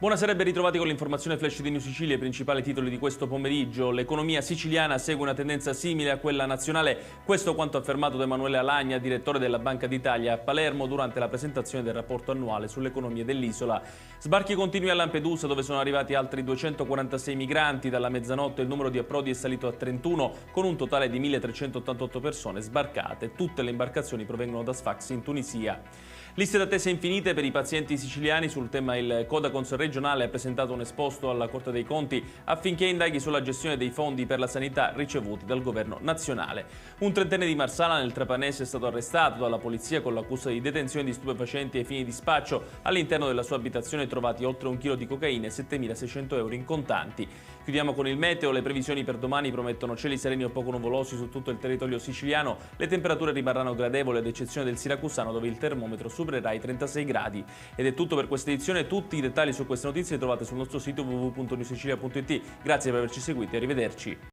Buonasera e ben ritrovati con l'informazione flash di New Sicilia, i principali titoli di questo pomeriggio. L'economia siciliana segue una tendenza simile a quella nazionale, questo quanto affermato da Emanuele Alagna, direttore della Banca d'Italia a Palermo durante la presentazione del rapporto annuale sull'economia dell'isola. Sbarchi continui a Lampedusa dove sono arrivati altri 246 migranti, dalla mezzanotte il numero di approdi è salito a 31 con un totale di 1388 persone sbarcate, tutte le imbarcazioni provengono da Sfax in Tunisia. Liste d'attesa infinite per i pazienti siciliani. Sul tema il Codacons regionale ha presentato un esposto alla Corte dei Conti affinché indaghi sulla gestione dei fondi per la sanità ricevuti dal governo nazionale. Un trentenne di Marsala nel Trapanese è stato arrestato dalla polizia con l'accusa di detenzione di stupefacenti ai fini di spaccio. All'interno della sua abitazione trovati oltre 1 chilo di cocaina e 7.600 euro in contanti. Chiudiamo con il meteo. Le previsioni per domani promettono cieli sereni o poco nuvolosi su tutto il territorio siciliano. Le temperature rimarranno gradevoli ad eccezione del siracusano dove il termometro supererà i 36 gradi. Ed è tutto per questa edizione. Tutti i dettagli su queste notizie li trovate sul nostro sito www.newsicilia.it. Grazie per averci seguito e arrivederci.